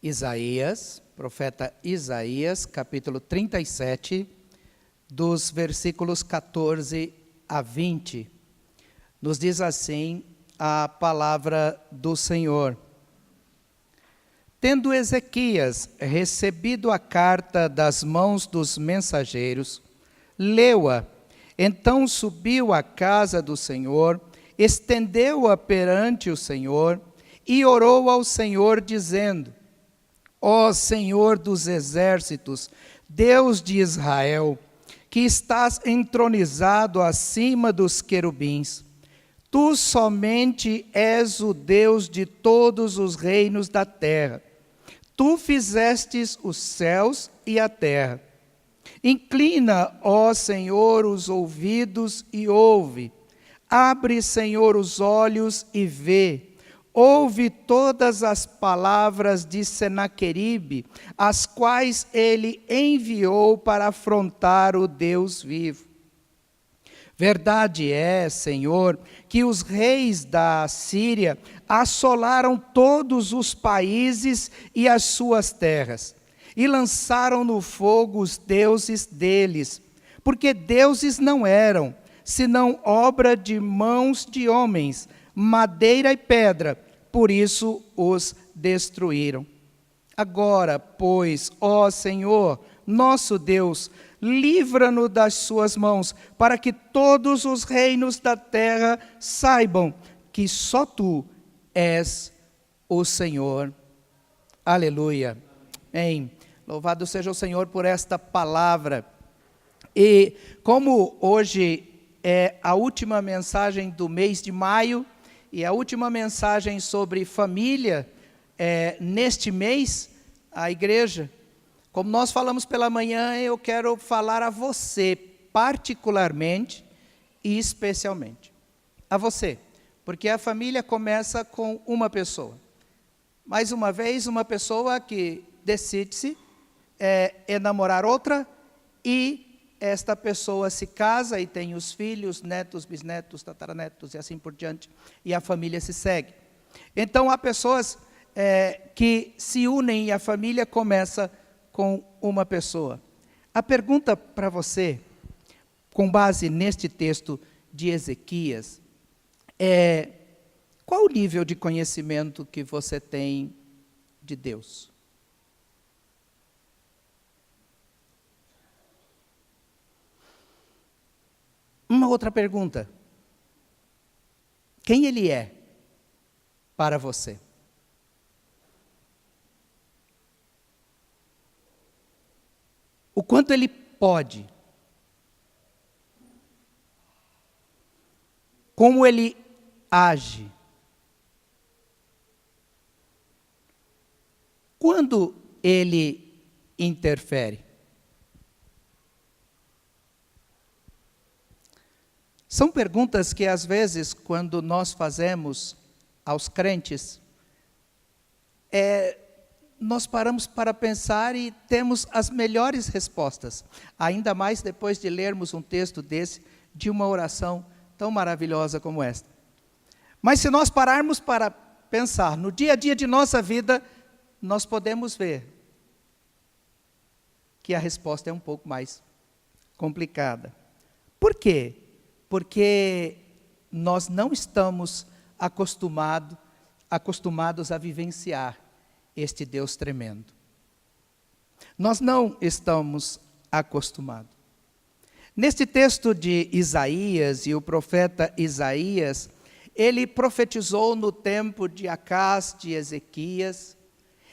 Isaías, profeta Isaías, capítulo 37, dos versículos 14 a 20. Nos diz assim a palavra do Senhor. Tendo Ezequias recebido a carta das mãos dos mensageiros, leu-a, então subiu à casa do Senhor, estendeu-a perante o Senhor e orou ao Senhor, dizendo: Ó Senhor dos exércitos, Deus de Israel, que estás entronizado acima dos querubins, tu somente és o Deus de todos os reinos da terra. Tu fizestes os céus e a terra. Inclina, ó Senhor, os ouvidos e ouve. Abre, Senhor, os olhos e vê. Ouve todas as palavras de Senaqueribe, as quais ele enviou para afrontar o Deus vivo. Verdade é, Senhor, que os reis da Síria assolaram todos os países e as suas terras, e lançaram no fogo os deuses deles, porque deuses não eram, senão obra de mãos de homens, madeira e pedra, por isso os destruíram. Agora, pois, ó Senhor, nosso Deus, livra-nos das suas mãos, para que todos os reinos da terra saibam que só tu és o Senhor. Aleluia. Amém. Louvado seja o Senhor por esta palavra. E como hoje é a última mensagem do mês de maio, e a última mensagem sobre família neste mês, a igreja, como nós falamos pela manhã, eu quero falar a você, particularmente e especialmente. A você, porque a família começa com uma pessoa. Mais uma vez, uma pessoa que decide-se enamorar outra, e esta pessoa se casa e tem os filhos, netos, bisnetos, tataranetos e assim por diante, e a família se segue. Então, há pessoas que se unem e a família começa com uma pessoa. A pergunta para você, com base neste texto de Ezequias, é: qual o nível de conhecimento que você tem de Deus? Uma outra pergunta: quem Ele é para você? O quanto Ele pode? Como Ele age? Quando Ele interfere? São perguntas que, às vezes, quando nós fazemos aos crentes, nós paramos para pensar e temos as melhores respostas, ainda mais depois de lermos um texto desse, de uma oração tão maravilhosa como esta. Mas se nós pararmos para pensar no dia a dia de nossa vida, nós podemos ver que a resposta é um pouco mais complicada. Por quê? Porque nós não estamos acostumados a vivenciar este Deus tremendo. Nós não estamos acostumados. Neste texto de Isaías, e o profeta Isaías, ele profetizou no tempo de Acás, de Ezequias.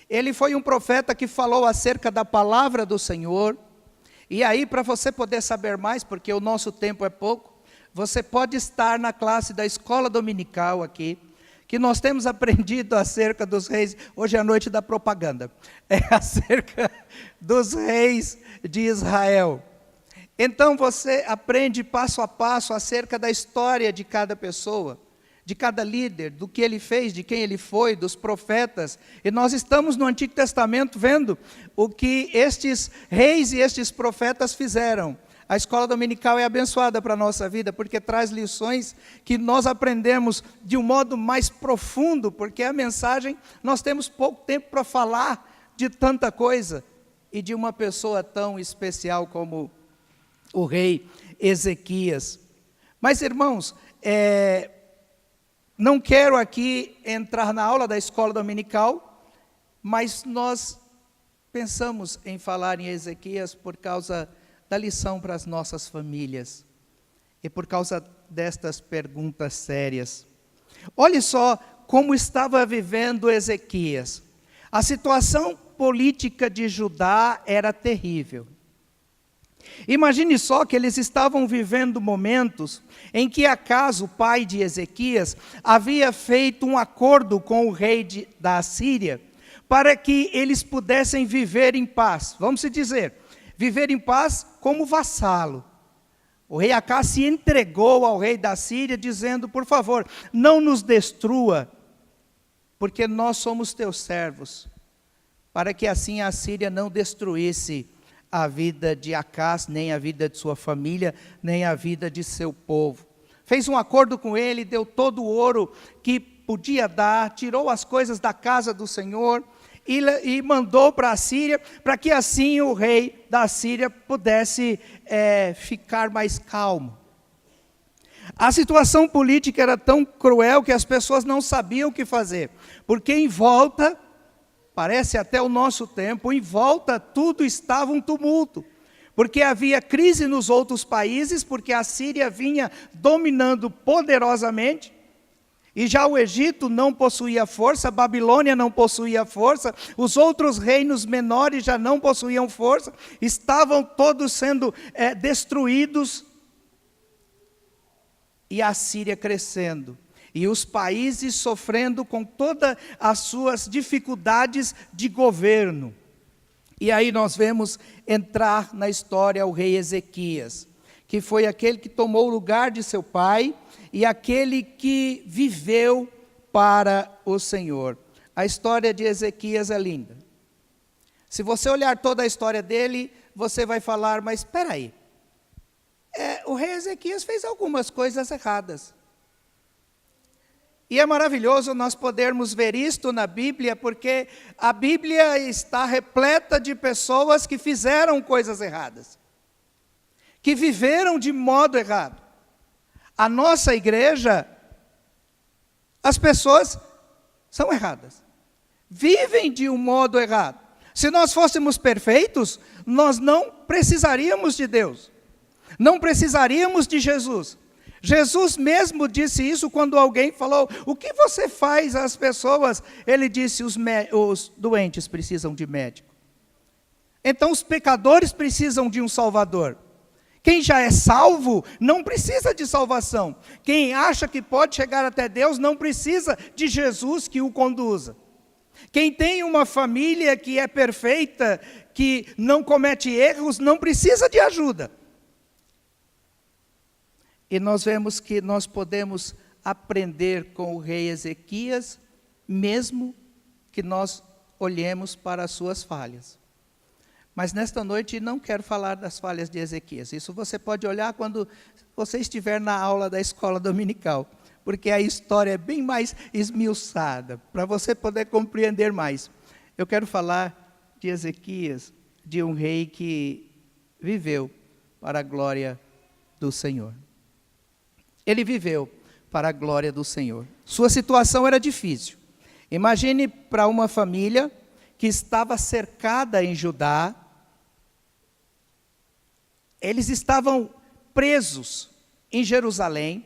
Ele foi um profeta que falou acerca da palavra do Senhor. E aí, para você poder saber mais, porque o nosso tempo é pouco, você pode estar na classe da escola dominical aqui, que nós temos aprendido acerca dos reis. Hoje é a noite da propaganda, acerca dos reis de Israel. Então você aprende passo a passo acerca da história de cada pessoa, de cada líder, do que ele fez, de quem ele foi, dos profetas. E nós estamos no Antigo Testamento vendo o que estes reis e estes profetas fizeram. A escola dominical é abençoada para a nossa vida, porque traz lições que nós aprendemos de um modo mais profundo, porque a mensagem, nós temos pouco tempo para falar de tanta coisa e de uma pessoa tão especial como o rei Ezequias. Mas, irmãos, não quero aqui entrar na aula da escola dominical, mas nós pensamos em falar em Ezequias por causa da lição para as nossas famílias e por causa destas perguntas sérias. Olhe só como estava vivendo Ezequias. A situação política de Judá era terrível. Imagine só que eles estavam vivendo momentos em que Acas, o pai de Ezequias, havia feito um acordo com o rei da Assíria para que eles pudessem viver em paz. Vamos dizer, viver em paz como vassalo. O rei Acas se entregou ao rei da Síria, dizendo: por favor, não nos destrua, porque nós somos teus servos, para que assim a Síria não destruísse a vida de Acas, nem a vida de sua família, nem a vida de seu povo. Fez um acordo com ele, deu todo o ouro que podia dar, tirou as coisas da casa do Senhor e mandou para a Síria, para que assim o rei da Síria pudesse ficar mais calmo. A situação política era tão cruel que as pessoas não sabiam o que fazer, porque em volta, parece até o nosso tempo, em volta tudo estava um tumulto, porque havia crise nos outros países, porque a Síria vinha dominando poderosamente, e já o Egito não possuía força, a Babilônia não possuía força, os outros reinos menores já não possuíam força, estavam todos sendo destruídos, e a Síria crescendo, e os países sofrendo com todas as suas dificuldades de governo. E aí nós vemos entrar na história o rei Ezequias, que foi aquele que tomou o lugar de seu pai, e aquele que viveu para o Senhor. A história de Ezequias é linda. Se você olhar toda a história dele, você vai falar: mas espera aí, o rei Ezequias fez algumas coisas erradas. E é maravilhoso nós podermos ver isto na Bíblia, porque a Bíblia está repleta de pessoas que fizeram coisas erradas, que viveram de modo errado. A nossa igreja, as pessoas são erradas, vivem de um modo errado. Se nós fôssemos perfeitos, nós não precisaríamos de Deus, não precisaríamos de Jesus. Jesus mesmo disse isso quando alguém falou: o que você faz às pessoas? Ele disse: os doentes precisam de médico. Então os pecadores precisam de um Salvador. Quem já é salvo não precisa de salvação. Quem acha que pode chegar até Deus não precisa de Jesus que o conduza. Quem tem uma família que é perfeita, que não comete erros, não precisa de ajuda. E nós vemos que nós podemos aprender com o rei Ezequias, mesmo que nós olhemos para as suas falhas. Mas nesta noite não quero falar das falhas de Ezequias. Isso você pode olhar quando você estiver na aula da escola dominical, porque a história é bem mais esmiuçada, para você poder compreender mais. Eu quero falar de Ezequias, de um rei que viveu para a glória do Senhor. Ele viveu para a glória do Senhor. Sua situação era difícil. Imagine para uma família que estava cercada em Judá. Eles estavam presos em Jerusalém,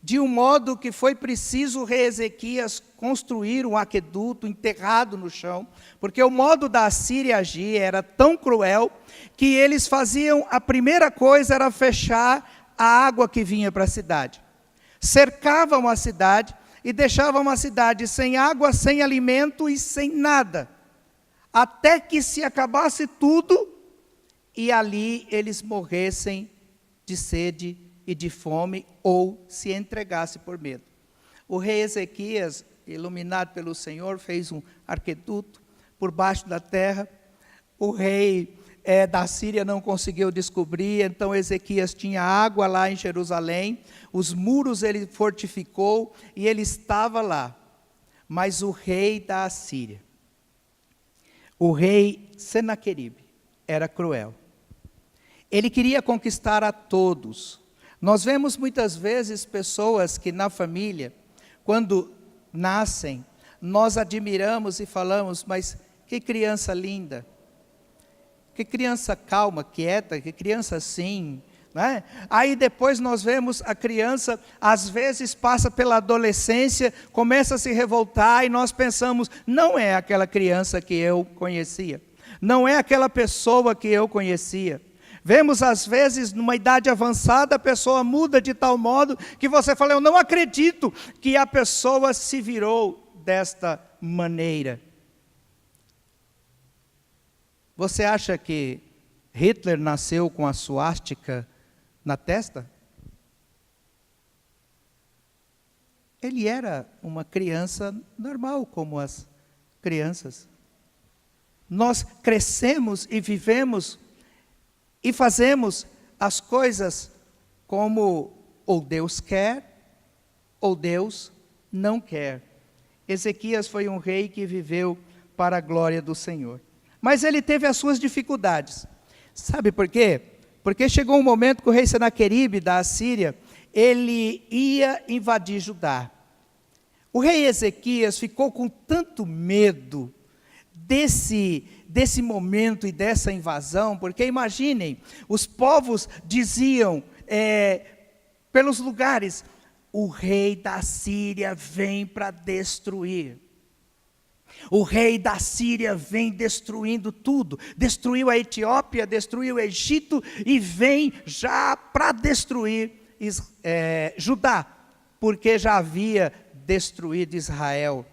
de um modo que foi preciso o rei Ezequias construir um aqueduto enterrado no chão, porque o modo da Assíria agir era tão cruel, que eles faziam, a primeira coisa era fechar a água que vinha para a cidade. Cercavam a cidade e deixavam a cidade sem água, sem alimento e sem nada, até que se acabasse tudo, e ali eles morressem de sede e de fome, ou se entregasse por medo. O rei Ezequias, iluminado pelo Senhor, fez um aqueduto por baixo da terra. O rei da Síria não conseguiu descobrir, então Ezequias tinha água lá em Jerusalém, os muros ele fortificou, e ele estava lá. Mas o rei da Assíria, O rei Senaqueribe era cruel. Ele queria conquistar a todos. Nós vemos muitas vezes pessoas que na família, quando nascem, nós admiramos e falamos, mas que criança linda, que criança calma, quieta, que criança assim, né? Aí depois nós vemos a criança, às vezes passa pela adolescência, começa a se revoltar e nós pensamos, não é aquela criança que eu conhecia, não é aquela pessoa que eu conhecia. Vemos às vezes numa idade avançada a pessoa muda de tal modo que você fala, eu não acredito que a pessoa se virou desta maneira. Você acha que Hitler nasceu com a suástica na testa? Ele era uma criança normal, como as crianças. Nós crescemos e vivemos e fazemos as coisas como ou Deus quer, ou Deus não quer. Ezequias foi um rei que viveu para a glória do Senhor. Mas ele teve as suas dificuldades. Sabe por quê? Porque chegou um momento que o rei Senaqueribe da Assíria, ele ia invadir Judá. O rei Ezequias ficou com tanto medo desse momento e dessa invasão, porque imaginem, os povos diziam pelos lugares, o rei da Síria vem para destruir. O rei da Síria vem destruindo tudo, destruiu a Etiópia, destruiu o Egito e vem já para destruir Judá, porque já havia destruído Israel.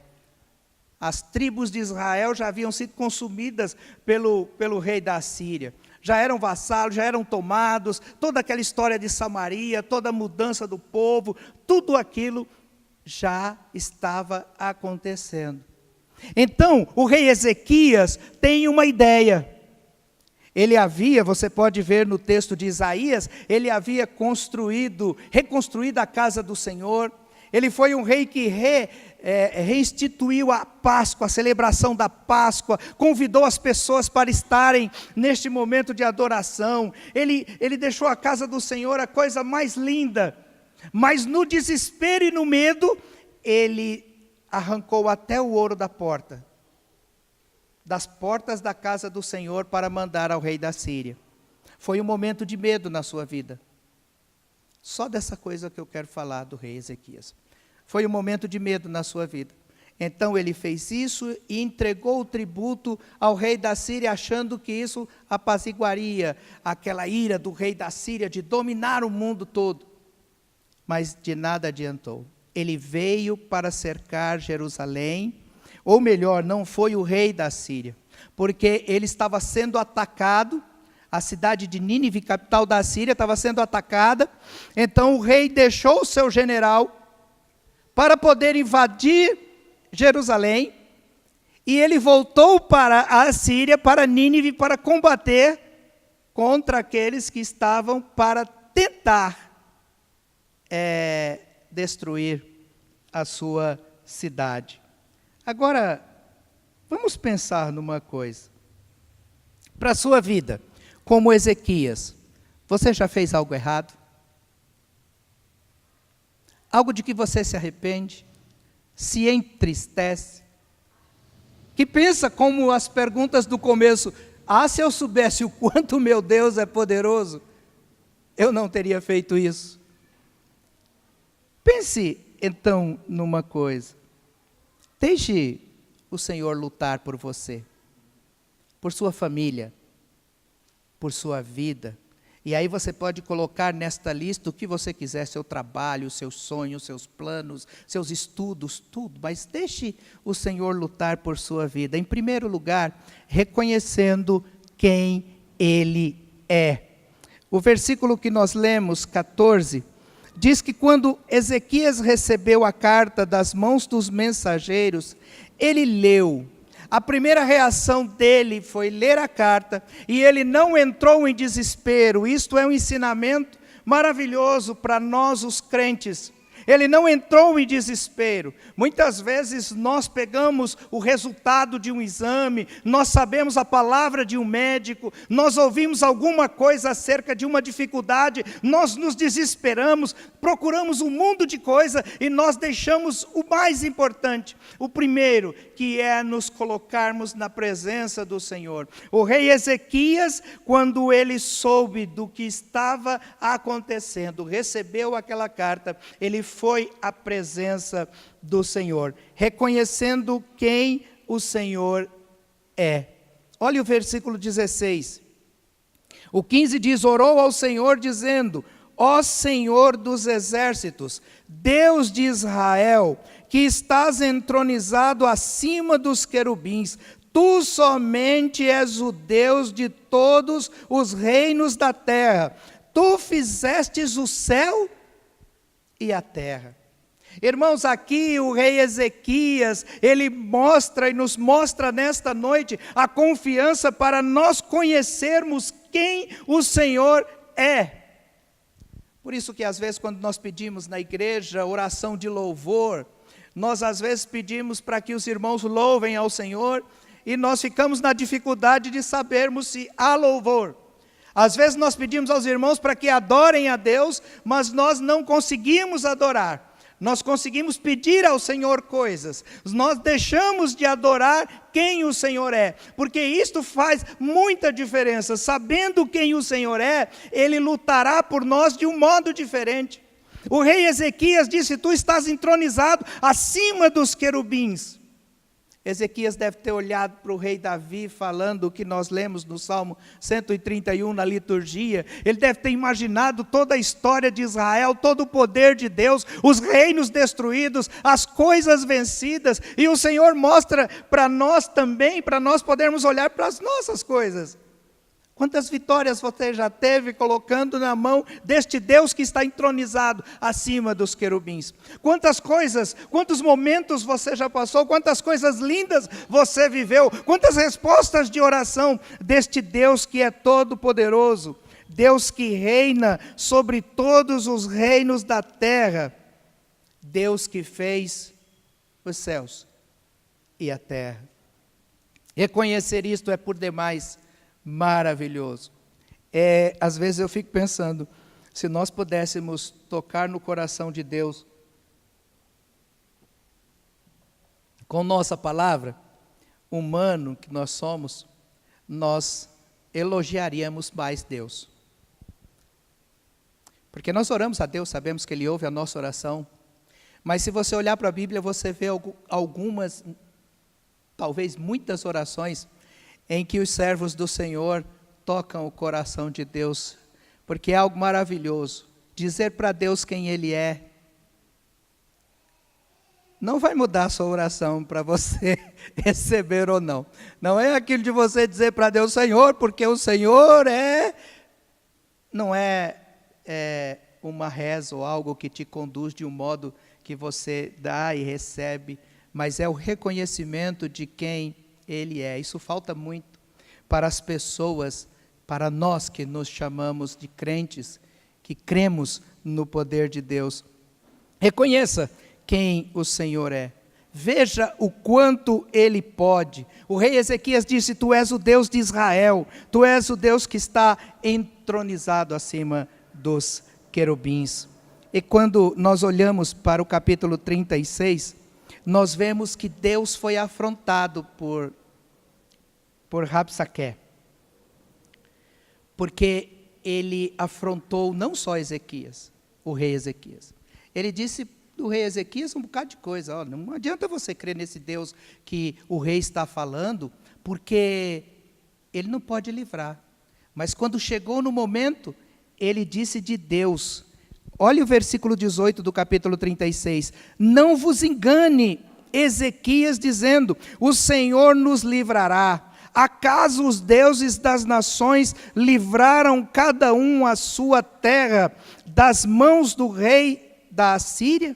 As tribos de Israel já haviam sido consumidas pelo rei da Síria. Já eram vassalos, já eram tomados, toda aquela história de Samaria, toda a mudança do povo, tudo aquilo já estava acontecendo. Então, o rei Ezequias tem uma ideia. Ele havia, você pode ver no texto de Isaías, ele havia reconstruído a casa do Senhor. Ele foi um rei que reinstituiu a Páscoa, a celebração da Páscoa, convidou as pessoas para estarem neste momento de adoração. Ele deixou a casa do Senhor a coisa mais linda, mas no desespero e no medo, ele arrancou até o ouro das portas da casa do Senhor para mandar ao rei da Síria. Foi um momento de medo na sua vida. Só dessa coisa que eu quero falar do rei Ezequias. Foi um momento de medo na sua vida. Então ele fez isso e entregou o tributo ao rei da Síria, achando que isso apaziguaria aquela ira do rei da Síria de dominar o mundo todo. Mas de nada adiantou. Ele veio para cercar Jerusalém, ou melhor, não foi o rei da Síria, porque ele estava sendo atacado, a cidade de Nínive, capital da Síria, estava sendo atacada. Então o rei deixou o seu general para poder invadir Jerusalém, e ele voltou para a Síria, para Nínive, para combater contra aqueles que estavam para tentar destruir a sua cidade. Agora, vamos pensar numa coisa. Para a sua vida, como Ezequias, você já fez algo errado? Algo de que você se arrepende, se entristece, que pensa como as perguntas do começo, se eu soubesse o quanto meu Deus é poderoso, eu não teria feito isso. Pense então numa coisa, deixe o Senhor lutar por você, por sua família, por sua vida. E aí você pode colocar nesta lista o que você quiser, seu trabalho, seus sonhos, seus planos, seus estudos, tudo. Mas deixe o Senhor lutar por sua vida. Em primeiro lugar, reconhecendo quem Ele é. O versículo que nós lemos, 14, diz que quando Ezequias recebeu a carta das mãos dos mensageiros, ele leu. A primeira reação dele foi ler a carta, e ele não entrou em desespero. Isto é um ensinamento maravilhoso para nós os crentes. ele não entrou em desespero. Muitas vezes nós pegamos o resultado de um exame, nós sabemos a palavra de um médico, nós ouvimos alguma coisa acerca de uma dificuldade, nós nos desesperamos, procuramos um mundo de coisa e nós deixamos o mais importante, o primeiro, que é nos colocarmos na presença do Senhor. O rei Ezequias, quando ele soube do que estava acontecendo, recebeu aquela carta, ele foi à presença do Senhor, reconhecendo quem o Senhor é. Olha o versículo 16. O 15 diz: orou ao Senhor dizendo: ó Senhor dos exércitos, Deus de Israel, que estás entronizado acima dos querubins, tu somente és o Deus de todos os reinos da terra. Tu fizestes o céu e a terra. Irmãos, aqui o rei Ezequias, ele mostra e nos mostra nesta noite a confiança para nós conhecermos quem o Senhor é. Por isso que às vezes quando nós pedimos na igreja oração de louvor, nós às vezes pedimos para que os irmãos louvem ao Senhor e nós ficamos na dificuldade de sabermos se há louvor. Às vezes nós pedimos aos irmãos para que adorem a Deus, mas nós não conseguimos adorar. Nós conseguimos pedir ao Senhor coisas, nós deixamos de adorar quem o Senhor é, porque isto faz muita diferença. Sabendo quem o Senhor é, Ele lutará por nós de um modo diferente. O rei Ezequias disse: tu estás entronizado acima dos querubins. Ezequias deve ter olhado para o rei Davi, falando o que nós lemos no Salmo 131 na liturgia. Ele deve ter imaginado toda a história de Israel, todo o poder de Deus, os reinos destruídos, as coisas vencidas. E o Senhor mostra para nós também, para nós podermos olhar para as nossas coisas. Quantas vitórias você já teve colocando na mão deste Deus que está entronizado acima dos querubins? Quantas coisas, quantos momentos você já passou, quantas coisas lindas você viveu, quantas respostas de oração deste Deus que é todo poderoso, Deus que reina sobre todos os reinos da terra, Deus que fez os céus e a terra. Reconhecer isto é por demais maravilhoso. Às vezes eu fico pensando, se nós pudéssemos tocar no coração de Deus com nossa palavra, humano que nós somos, nós elogiaríamos mais Deus. Porque nós oramos a Deus, sabemos que Ele ouve a nossa oração, mas se você olhar para a Bíblia, você vê algumas, talvez muitas orações em que os servos do Senhor tocam o coração de Deus, porque é algo maravilhoso. Dizer para Deus quem Ele é, não vai mudar a sua oração para você receber ou não. Não é aquilo de você dizer para Deus, Senhor, porque o Senhor não é uma reza ou algo que te conduz de um modo que você dá e recebe, mas é o reconhecimento de quem Ele é. Isso falta muito para as pessoas, para nós que nos chamamos de crentes, que cremos no poder de Deus. Reconheça quem o Senhor é. Veja o quanto Ele pode. O rei Ezequias disse: tu és o Deus de Israel, tu és o Deus que está entronizado acima dos querubins. E quando nós olhamos para o capítulo 36, nós vemos que Deus foi afrontado por Rabsaque, porque ele afrontou não só Ezequias, o rei Ezequias. Ele disse do rei Ezequias um bocado de coisa. Ó, não adianta você crer nesse Deus que o rei está falando, porque ele não pode livrar. Mas quando chegou no momento, ele disse de Deus. Olha o versículo 18 do capítulo 36. Não vos engane, Ezequias, dizendo: o Senhor nos livrará. Acaso os deuses das nações livraram cada um a sua terra das mãos do rei da Assíria?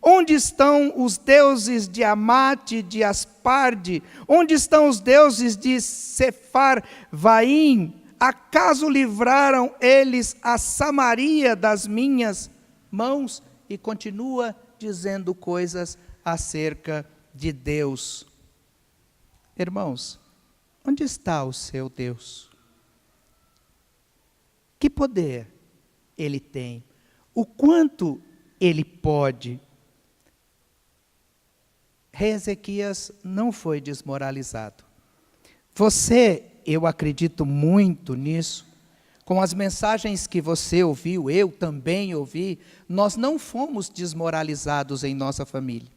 Onde estão os deuses de Amate, de Asparde? Onde estão os deuses de Sefarvaim? Acaso livraram eles a Samaria das minhas mãos? e continua dizendo coisas acerca de Deus. Irmãos, onde está o seu Deus? Que poder Ele tem? O quanto Ele pode? Rei Ezequias não foi desmoralizado. Você, eu acredito muito nisso, com as mensagens que você ouviu, eu também ouvi, nós não fomos desmoralizados em nossa família.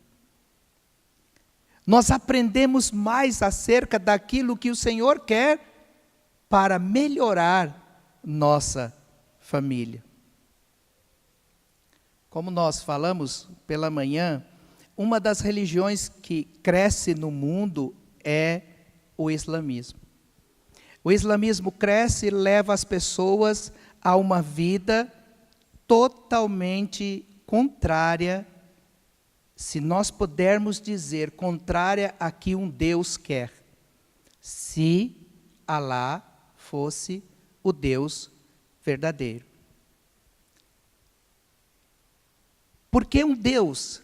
Nós aprendemos mais acerca daquilo que o Senhor quer para melhorar nossa família. Como nós falamos pela manhã, uma das religiões que cresce no mundo é o islamismo. O islamismo cresce e leva as pessoas a uma vida totalmente contrária, se nós pudermos dizer, contrária a que um Deus quer. Se Alá fosse o Deus verdadeiro. Porque um Deus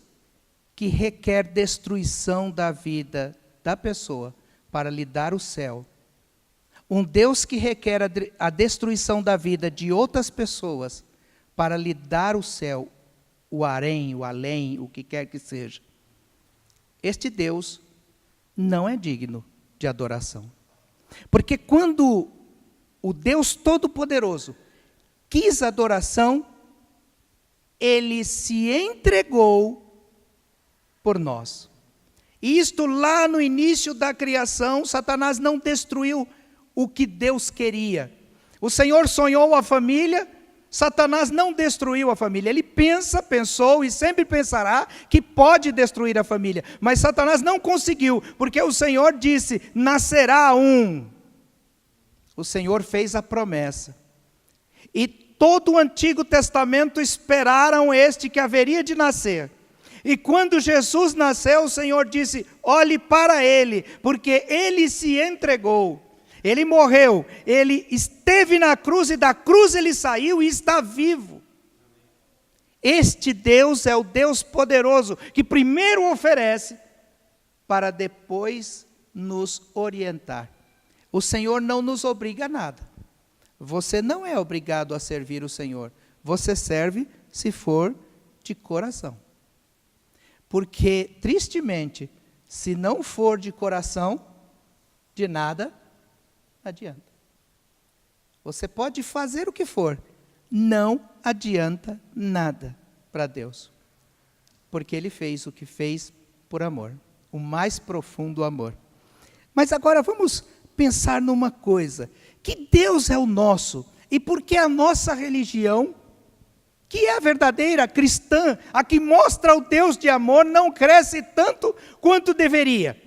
que requer destruição da vida da pessoa para lhe dar o céu, um Deus que requer a destruição da vida de outras pessoas para lhe dar o céu, o harém, o além, o que quer que seja. Este Deus não é digno de adoração. Porque quando o Deus Todo-Poderoso quis adoração, Ele se entregou por nós. E isto lá no início da criação, Satanás não destruiu o que Deus queria. O Senhor sonhou a família, Satanás não destruiu a família. Ele pensou e sempre pensará que pode destruir a família. Mas Satanás não conseguiu, porque o Senhor disse, nascerá um. O Senhor fez a promessa. E todo o Antigo Testamento esperaram este que haveria de nascer. E quando Jesus nasceu, o Senhor disse, olhe para ele, porque ele se entregou. Ele morreu, ele esteve na cruz e da cruz ele saiu e está vivo. Este Deus é o Deus poderoso, que primeiro oferece, para depois nos orientar. O Senhor não nos obriga a nada. Você não é obrigado a servir o Senhor. Você serve se for de coração. Porque, tristemente, se não for de coração, de nada adianta. Você pode fazer o que for, não adianta nada para Deus. Porque Ele fez o que fez por amor, o mais profundo amor. Mas agora vamos pensar numa coisa, que Deus é o nosso, e porque a nossa religião, que é a verdadeira cristã, a que mostra o Deus de amor, não cresce tanto quanto deveria.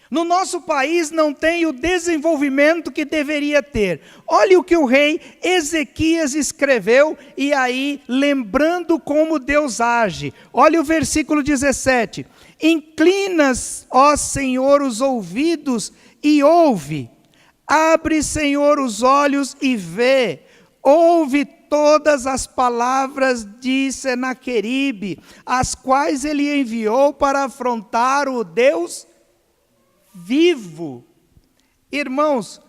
No nosso país não tem o desenvolvimento que deveria ter. Olha o que o rei Ezequias escreveu, e aí lembrando como Deus age. Olha o versículo 17. Inclinas, ó Senhor, os ouvidos e ouve. Abre, Senhor, os olhos e vê. Ouve todas as palavras de Senaqueribe, as quais ele enviou para afrontar o Deus vivo. Irmãos,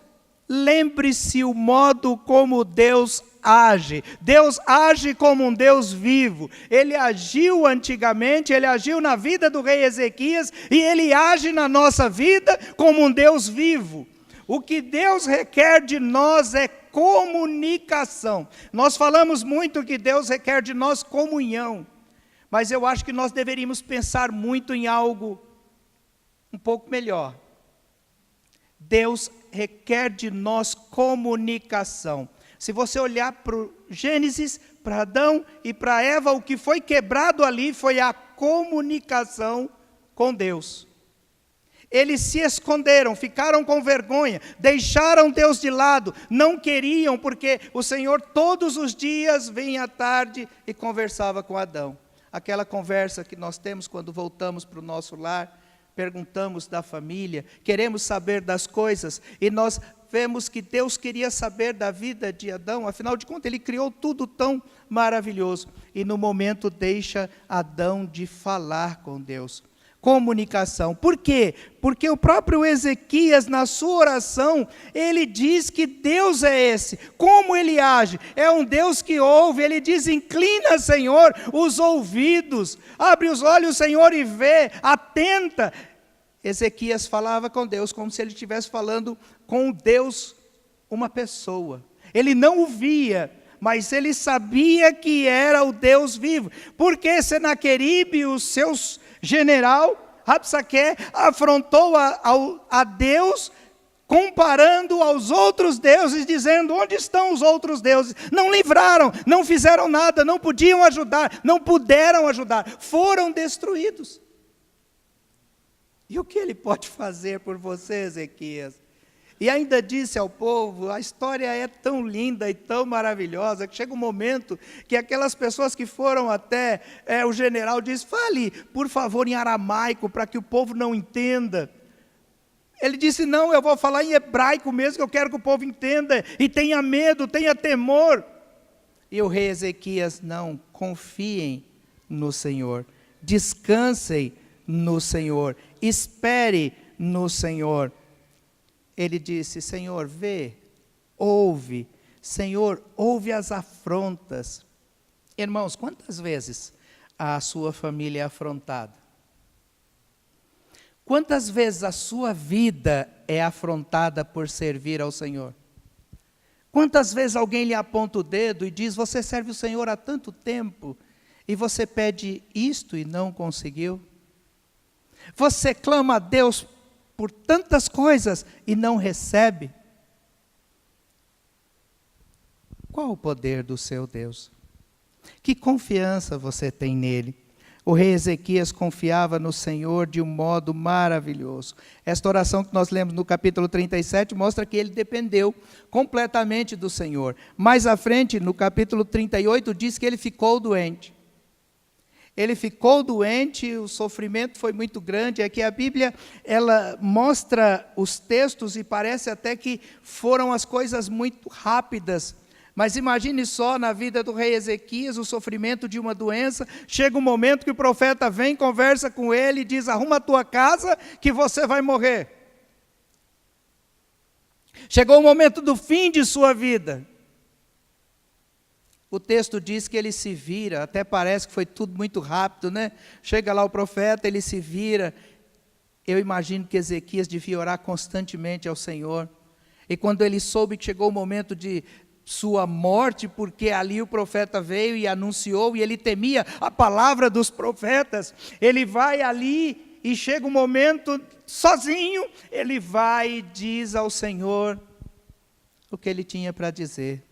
lembre-se o modo como Deus age. Deus age como um Deus vivo. Ele agiu antigamente, ele agiu na vida do rei Ezequias, e ele age na nossa vida como um Deus vivo. O que Deus requer de nós é comunicação. Nós falamos muito que Deus requer de nós comunhão, mas eu acho que nós deveríamos pensar muito em algo um pouco melhor. Deus requer de nós comunicação. Se você olhar para o Gênesis, para Adão e para Eva, o que foi quebrado ali foi a comunicação com Deus. Eles se esconderam, ficaram com vergonha, deixaram Deus de lado, não queriam, porque o Senhor todos os dias vinha à tarde e conversava com Adão. Aquela conversa que nós temos quando voltamos para o nosso lar, perguntamos da família, queremos saber das coisas, e nós vemos que Deus queria saber da vida de Adão, afinal de contas, ele criou tudo tão maravilhoso. E no momento deixa Adão de falar com Deus. Comunicação. Por quê? Porque o próprio Ezequias, na sua oração, ele diz que Deus é esse. Como ele age? É um Deus que ouve. Ele diz: inclina, Senhor, os ouvidos. Abre os olhos, Senhor, e vê. Atenta. Ezequias falava com Deus como se ele estivesse falando com Deus, uma pessoa. Ele não o via, mas ele sabia que era o Deus vivo. Porque Senaqueribe, o seu general, Rabsaque, afrontou a Deus, comparando aos outros deuses, dizendo: onde estão os outros deuses? Não livraram, não fizeram nada, não podiam ajudar, não puderam ajudar, foram destruídos. E o que ele pode fazer por você, Ezequias? E ainda disse ao povo: a história é tão linda e tão maravilhosa, que chega um momento que aquelas pessoas que foram até o general diz: fale, por favor, em aramaico, para que o povo não entenda. Ele disse: não, eu vou falar em hebraico mesmo, que eu quero que o povo entenda, e tenha medo, tenha temor. E o rei Ezequias: não, confiem no Senhor, descansem no Senhor, espere no Senhor. Ele disse: Senhor, vê, ouve. Senhor, ouve as afrontas. Irmãos, quantas vezes a sua família é afrontada? Quantas vezes a sua vida é afrontada por servir ao Senhor? Quantas vezes alguém lhe aponta o dedo e diz: você serve o Senhor há tanto tempo, e você pede isto e não conseguiu? Você clama a Deus por tantas coisas e não recebe? Qual o poder do seu Deus? Que confiança você tem nele? O rei Ezequias confiava no Senhor de um modo maravilhoso. Esta oração que nós lemos no capítulo 37 mostra que ele dependeu completamente do Senhor. Mais à frente, no capítulo 38, diz que ele ficou doente. Ele ficou doente, o sofrimento foi muito grande. É que a Bíblia, ela mostra os textos e parece até que foram as coisas muito rápidas. Mas imagine só, na vida do rei Ezequias, o sofrimento de uma doença. Chega um momento que o profeta vem, conversa com ele e diz: arruma a tua casa que você vai morrer. Chegou o momento do fim de sua vida. O texto diz que ele se vira, até parece que foi tudo muito rápido, né? Chega lá o profeta, ele se vira. Eu imagino que Ezequias devia orar constantemente ao Senhor. E quando ele soube que chegou o momento de sua morte, porque ali o profeta veio e anunciou, e ele temia a palavra dos profetas, ele vai ali e chega um momento, sozinho, ele vai e diz ao Senhor o que ele tinha para dizer.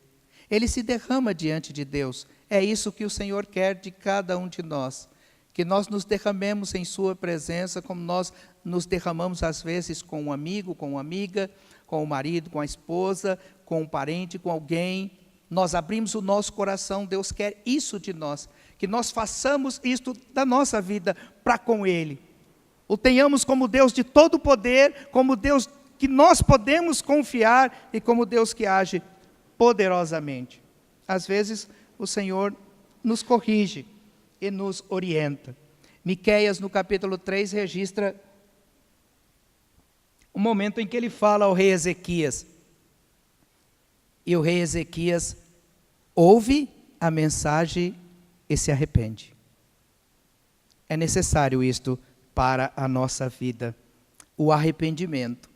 Ele se derrama diante de Deus. É isso que o Senhor quer de cada um de nós, que nós nos derramemos em sua presença, como nós nos derramamos às vezes com um amigo, com uma amiga, com o marido, com a esposa, com um parente, com alguém. Nós abrimos o nosso coração. Deus quer isso de nós, que nós façamos isto da nossa vida para com Ele. O tenhamos como Deus de todo poder, como Deus que nós podemos confiar e como Deus que age poderosamente. Às vezes o Senhor nos corrige e nos orienta. Miqueias, no capítulo 3, registra o momento em que ele fala ao rei Ezequias. E o rei Ezequias ouve a mensagem e se arrepende. É necessário isto para a nossa vida. O arrependimento.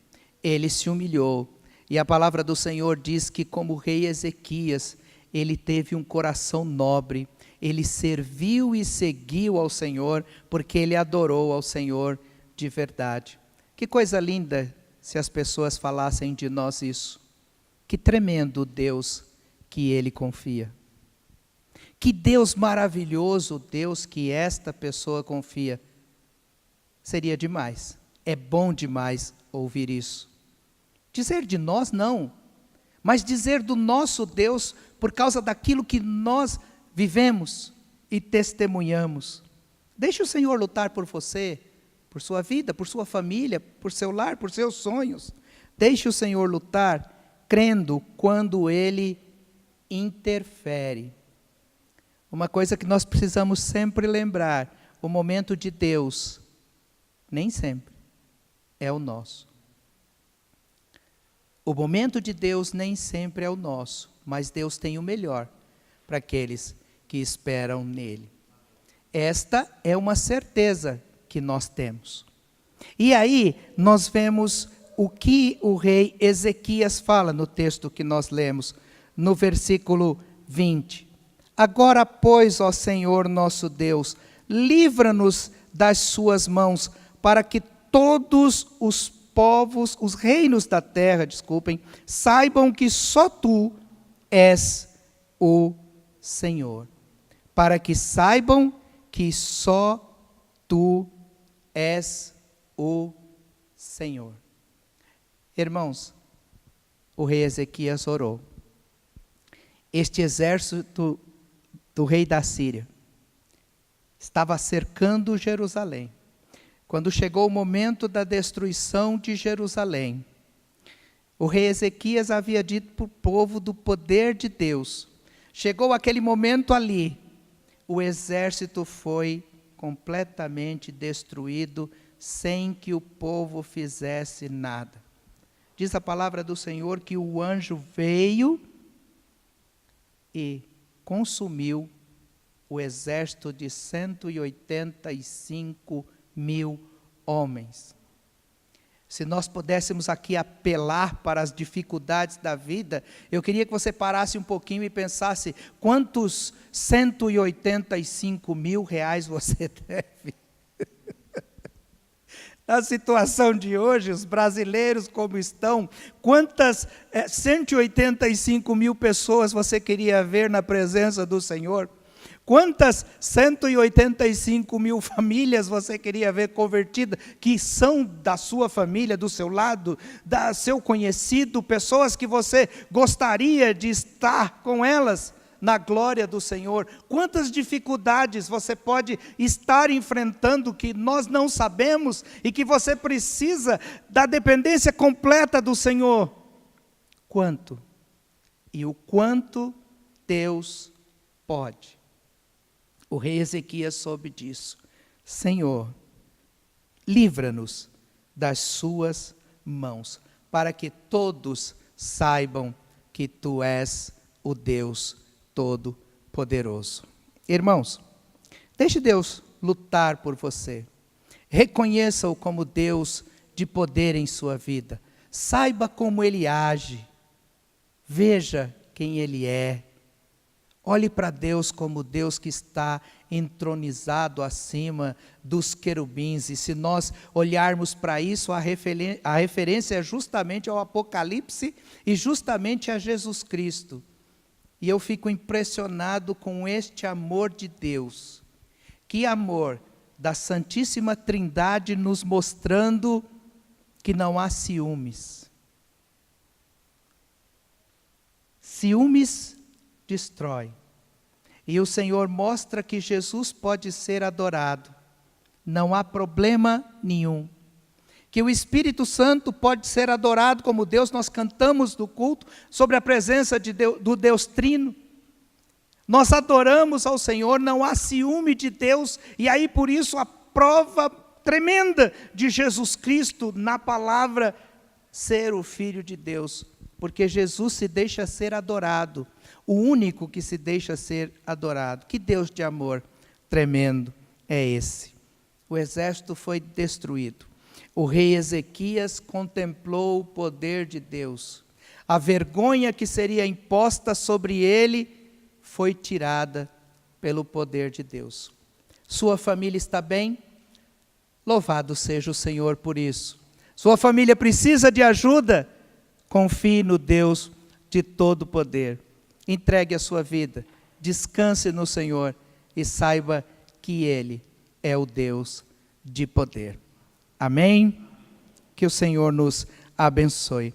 Ele se humilhou. E a palavra do Senhor diz que, como o rei Ezequias, ele teve um coração nobre. Ele serviu e seguiu ao Senhor, porque ele adorou ao Senhor de verdade. Que coisa linda se as pessoas falassem de nós isso. Que tremendo Deus que ele confia. Que Deus maravilhoso, Deus que esta pessoa confia. Seria demais, é bom demais ouvir isso. Dizer de nós não, mas dizer do nosso Deus por causa daquilo que nós vivemos e testemunhamos. Deixe o Senhor lutar por você, por sua vida, por sua família, por seu lar, por seus sonhos. Deixe o Senhor lutar, crendo quando Ele interfere. Uma coisa que nós precisamos sempre lembrar, o momento de Deus, nem sempre, é o nosso. O momento de Deus nem sempre é o nosso, mas Deus tem o melhor para aqueles que esperam nele. Esta é uma certeza que nós temos. E aí nós vemos o que o rei Ezequias fala no texto que nós lemos, no versículo 20. Agora, pois, ó Senhor nosso Deus, livra-nos das suas mãos, para que todos os povos, os reinos da terra, saibam que só tu és o Senhor. Para que saibam que só tu és o Senhor. Irmãos, o rei Ezequias orou. Este exército do rei da Síria estava cercando Jerusalém. Quando chegou o momento da destruição de Jerusalém, o rei Ezequias havia dito para o povo do poder de Deus. Chegou aquele momento ali, o exército foi completamente destruído, sem que o povo fizesse nada. Diz a palavra do Senhor que o anjo veio e consumiu o exército de 185 mil homens. Se nós pudéssemos aqui apelar para as dificuldades da vida, eu queria que você parasse um pouquinho e pensasse, quantos 185 mil reais você deve? Na situação de hoje, os brasileiros como estão, quantas 185 mil pessoas você queria ver na presença do Senhor? Quantas 185 mil famílias você queria ver convertidas, que são da sua família, do seu lado, da seu conhecido, pessoas que você gostaria de estar com elas na glória do Senhor? Quantas dificuldades você pode estar enfrentando que nós não sabemos e que você precisa da dependência completa do Senhor? Quanto? E o quanto Deus pode. O rei Ezequias soube disso. Senhor, livra-nos das suas mãos, para que todos saibam que tu és o Deus Todo-Poderoso. Irmãos, deixe Deus lutar por você. Reconheça-o como Deus de poder em sua vida. Saiba como Ele age. Veja quem Ele é. Olhe para Deus como Deus que está entronizado acima dos querubins. E se nós olharmos para isso, a referência é justamente ao Apocalipse e justamente a Jesus Cristo. E eu fico impressionado com este amor de Deus. Que amor da Santíssima Trindade nos mostrando que não há ciúmes. Ciúmes destrói. E o Senhor mostra que Jesus pode ser adorado. Não há problema nenhum. Que o Espírito Santo pode ser adorado como Deus. Nós cantamos no culto sobre a presença do Deus Trino. Nós adoramos ao Senhor, não há ciúme de Deus. E aí por isso a prova tremenda de Jesus Cristo na palavra ser o Filho de Deus. Porque Jesus se deixa ser adorado. O único que se deixa ser adorado. Que Deus de amor tremendo é esse. O exército foi destruído. O rei Ezequias contemplou o poder de Deus. A vergonha que seria imposta sobre ele foi tirada pelo poder de Deus. Sua família está bem? Louvado seja o Senhor por isso. Sua família precisa de ajuda? Confie no Deus de todo poder. Entregue a sua vida, descanse no Senhor e saiba que Ele é o Deus de poder. Amém? Que o Senhor nos abençoe.